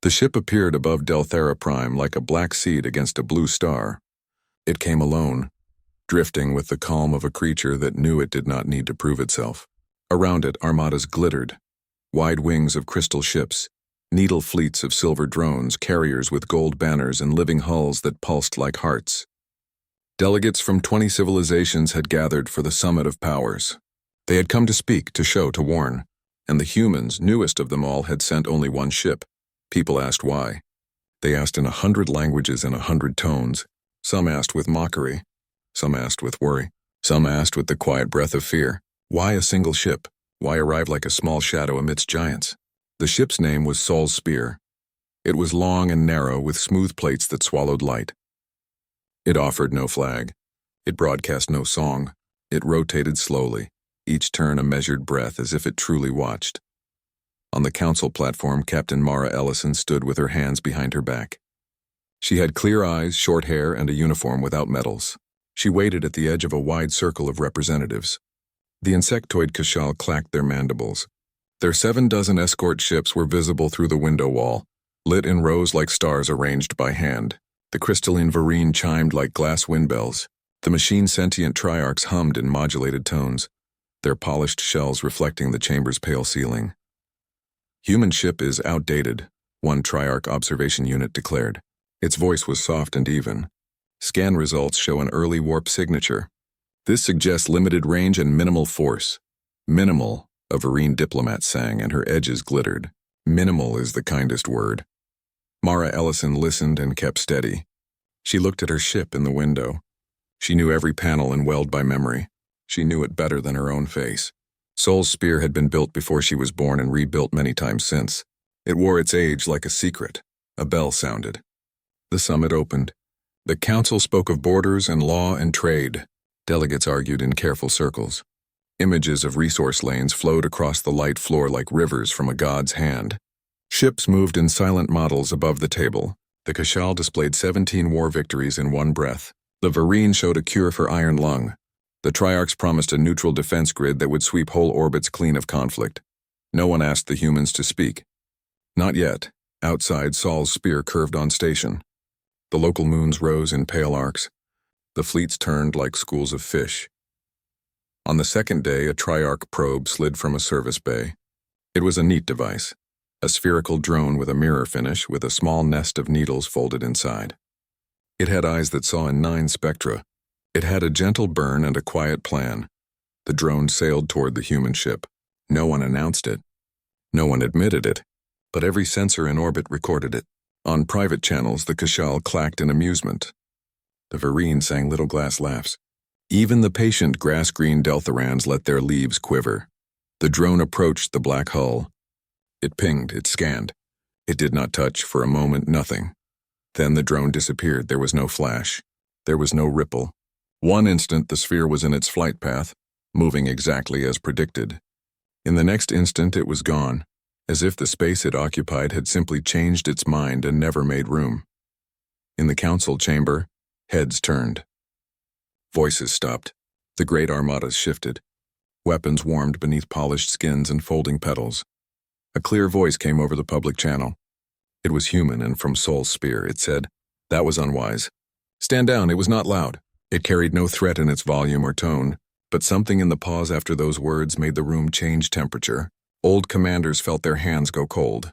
The ship appeared above Delthera Prime like a black seed against a blue star. It came alone, drifting with the calm of a creature that knew it did not need to prove itself. Around it, armadas glittered, wide wings of crystal ships, needle fleets of silver drones, carriers with gold banners and living hulls that pulsed like hearts. Delegates from 20 civilizations had gathered for the Summit of Powers. They had come to speak, to show, to warn, and the humans, newest of them all, had sent only one ship. People asked why. They asked in 100 languages and 100 tones. Some asked with mockery. Some asked with worry. Some asked with the quiet breath of fear. Why a single ship? Why arrive like a small shadow amidst giants? The ship's name was Sol's Spear. It was long and narrow, with smooth plates that swallowed light. It offered no flag. It broadcast no song. It rotated slowly, each turn a measured breath, as if it truly watched. On the council platform, Captain Mara Ellison stood with her hands behind her back. She had clear eyes, short hair, and a uniform without medals. She waited at the edge of a wide circle of representatives. The insectoid Kashal clacked their mandibles. Their 7 dozen escort ships were visible through the window wall, lit in rows like stars arranged by hand. The crystalline Varine chimed like glass windbells. The machine-sentient triarchs hummed in modulated tones, their polished shells reflecting the chamber's pale ceiling. Human ship is outdated, one triarch observation unit declared. Its voice was soft and even. Scan results show an early warp signature. This suggests limited range and minimal force. Minimal, a Varine diplomat sang, and her edges glittered. Minimal is the kindest word. Mara Ellison listened and kept steady. She looked at her ship in the window. She knew every panel and weld by memory. She knew it better than her own face. Sol's Spear had been built before she was born and rebuilt many times since. It wore its age like a secret. A bell sounded. The summit opened. The council spoke of borders and law and trade. Delegates argued in careful circles. Images of resource lanes flowed across the light floor like rivers from a god's hand. Ships moved in silent models above the table. The Kashal displayed 17 war victories in one breath. The Varine showed a cure for iron lung. The Triarchs promised a neutral defense grid that would sweep whole orbits clean of conflict. No one asked the humans to speak. Not yet. Outside, Sol's Spear curved on station. The local moons rose in pale arcs. The fleets turned like schools of fish. On the second day, a Triarch probe slid from a service bay. It was a neat device. A spherical drone with a mirror finish, with a small nest of needles folded inside. It had eyes that saw in 9 spectra. It had a gentle burn and a quiet plan. The drone sailed toward the human ship. No one announced it. No one admitted it. But every sensor in orbit recorded it. On private channels, the Kashal clacked in amusement. The Varine sang little glass laughs. Even the patient grass-green Deltharans let their leaves quiver. The drone approached the black hull. It pinged, it scanned. It did not touch, for a moment, nothing. Then the drone disappeared. There was no flash. There was no ripple. One instant, the sphere was in its flight path, moving exactly as predicted. In the next instant, it was gone, as if the space it occupied had simply changed its mind and never made room. In the council chamber, heads turned. Voices stopped. The great armadas shifted. Weapons warmed beneath polished skins and folding petals. A clear voice came over the public channel. It was human, and from Sol's Spear, it said, "That was unwise. Stand down, it was not loud." It carried no threat in its volume or tone, but something in the pause after those words made the room change temperature. Old commanders felt their hands go cold.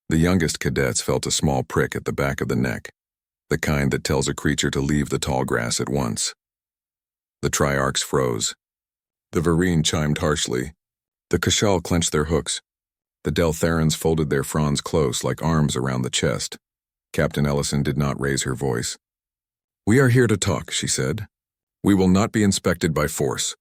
The youngest cadets felt a small prick at the back of the neck, the kind that tells a creature to leave the tall grass at once. The Triarchs froze. The Varine chimed harshly. The Kashal clenched their hooks. The Deltharans folded their fronds close like arms around the chest. Captain Ellison did not raise her voice. "We are here to talk," she said. "We will not be inspected by force.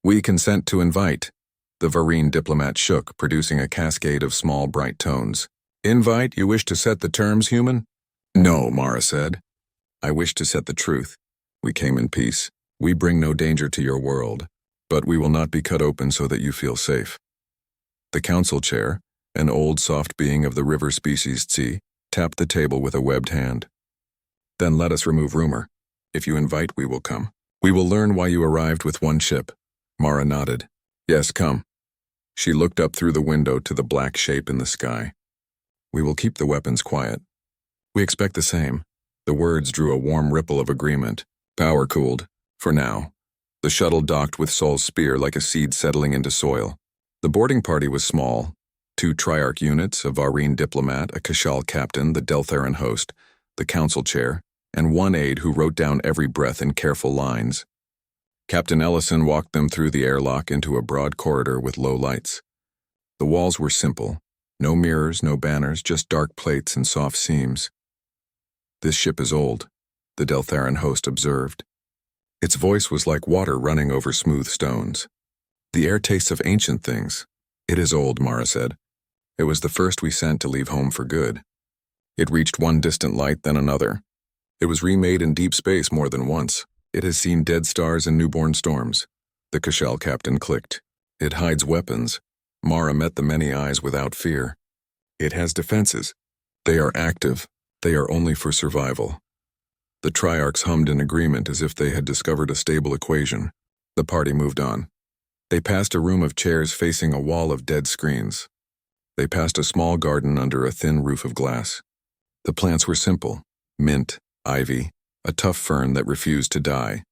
We consent to invite." The Varine diplomat shook, producing a cascade of small, bright tones. "Invite? You wish to set the terms, human?" "No," Mara said. "I wish to set the truth. We came in peace. We bring no danger to your world, but we will not be cut open so that you feel safe." The council chair, an old soft being of the river species Tsi, tapped the table with a webbed hand. "Then let us remove rumor. If you invite, we will come. We will learn why you arrived with one ship." Mara nodded. "Yes, come." She looked up through the window to the black shape in the sky. We will keep the weapons quiet. We expect the same. The words drew a warm ripple of agreement. Power cooled. For now. The shuttle docked with Sol's spear like a seed settling into soil. The boarding party was small. 2 Triarch units, a Varine diplomat, a Kashal captain, the Deltheran host, the council chair, and 1 aide who wrote down every breath in careful lines. Captain Ellison walked them through the airlock into a broad corridor with low lights. The walls were simple. No mirrors, no banners, just dark plates and soft seams. This ship is old, the Deltheran host observed. Its voice was like water running over smooth stones. The air tastes of ancient things. It is old, Mara said. It was the first we sent to leave home for good. It reached one distant light, then another. It was remade in deep space more than once. It has seen dead stars and newborn storms. The Kashal captain clicked. It hides weapons. Mara met the many eyes without fear. It has defenses. They are active. They are only for survival. The Triarchs hummed in agreement as if they had discovered a stable equation. The party moved on. They passed a room of chairs facing a wall of dead screens. They passed a small garden under a thin roof of glass. The plants were simple: mint, ivy, a tough fern that refused to die.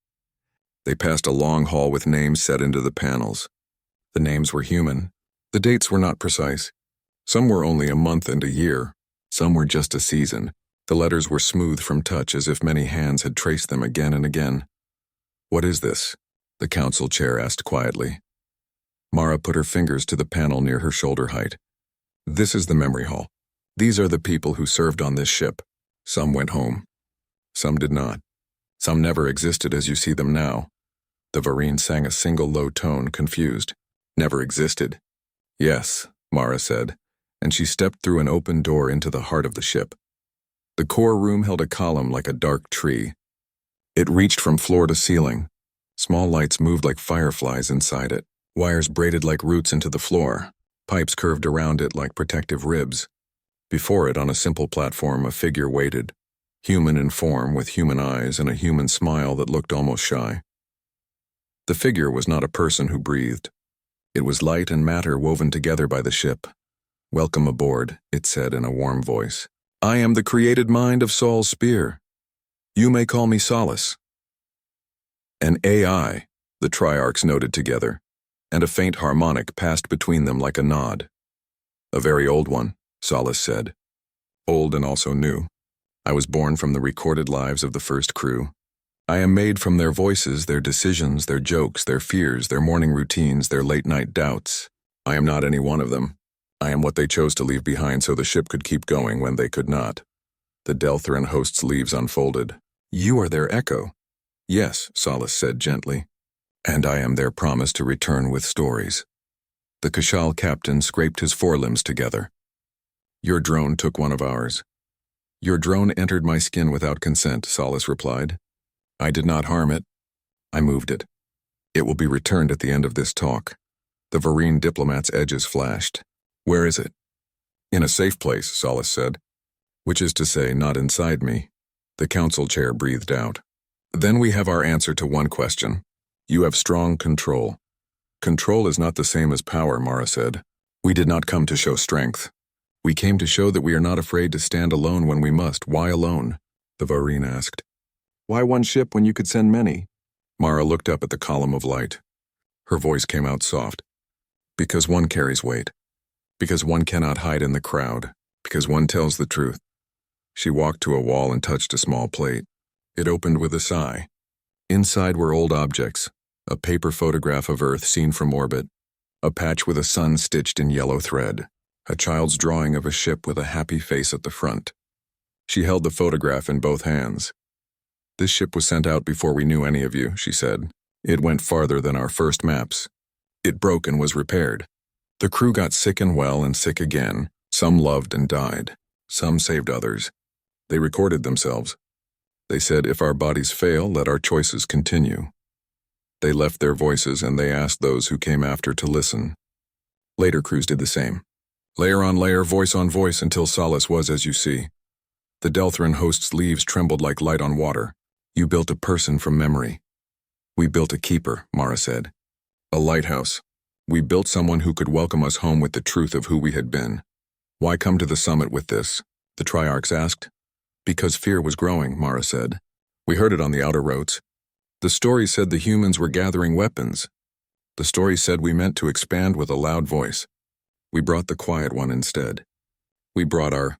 They passed a long hall with names set into the panels. The names were human. The dates were not precise. Some were only a month and a year. Some were just a season. The letters were smooth from touch as if many hands had traced them again and again. What is this? The council chair asked quietly. Mara put her fingers to the panel near her shoulder height. This is the memory hall. These are the people who served on this ship. Some went home. Some did not. Some never existed as you see them now. The Varine sang a single low tone, confused. Never existed. Yes, Mara said, and she stepped through an open door into the heart of the ship. The core room held a column like a dark tree. It reached from floor to ceiling. Small lights moved like fireflies inside it. Wires braided like roots into the floor. Pipes curved around it like protective ribs. Before it, on a simple platform, a figure waited. Human in form, with human eyes and a human smile that looked almost shy. The figure was not a person who breathed. It was light and matter woven together by the ship. Welcome aboard, it said in a warm voice. I am the created mind of Sol's spear. You may call me Solace. An AI, the Triarchs noted together, and a faint harmonic passed between them like a nod. A very old one, Solace said. Old and also new. I was born from the recorded lives of the first crew. I am made from their voices, their decisions, their jokes, their fears, their morning routines, their late-night doubts. I am not any one of them. I am what they chose to leave behind so the ship could keep going when they could not. The Deltheran host's leaves unfolded. You are their echo. Yes, Solace said gently. And I am their promise to return with stories. The Kashal captain scraped his forelimbs together. Your drone took one of ours. Your drone entered my skin without consent, Solace replied. I did not harm it. I moved it. It will be returned at the end of this talk. The Varine diplomat's edges flashed. Where is it? In a safe place, Solace said. Which is to say, not inside me. The council chair breathed out. Then we have our answer to one question. You have strong control. Control is not the same as power, Mara said. We did not come to show strength. We came to show that we are not afraid to stand alone when we must. Why alone? The Varine asked. Why one ship when you could send many? Mara looked up at the column of light. Her voice came out soft. Because one carries weight. Because one cannot hide in the crowd. Because one tells the truth. She walked to a wall and touched a small plate. It opened with a sigh. Inside were old objects. A paper photograph of Earth seen from orbit. A patch with a sun stitched in yellow thread. A child's drawing of a ship with a happy face at the front. She held the photograph in both hands. This ship was sent out before we knew any of you, she said. It went farther than our first maps. It broke and was repaired. The crew got sick and well and sick again. Some loved and died. Some saved others. They recorded themselves. They said, if our bodies fail, let our choices continue. They left their voices and they asked those who came after to listen. Later crews did the same. Layer on layer, voice on voice, until Solace was as you see. The Deltheran host's leaves trembled like light on water. You built a person from memory. We built a keeper, Mara said. A lighthouse. We built someone who could welcome us home with the truth of who we had been. Why come to the summit with this? The Triarchs asked. Because fear was growing, Mara said. We heard it on the outer roads. The story said the humans were gathering weapons. The story said we meant to expand with a loud voice. We brought the quiet one instead. We brought our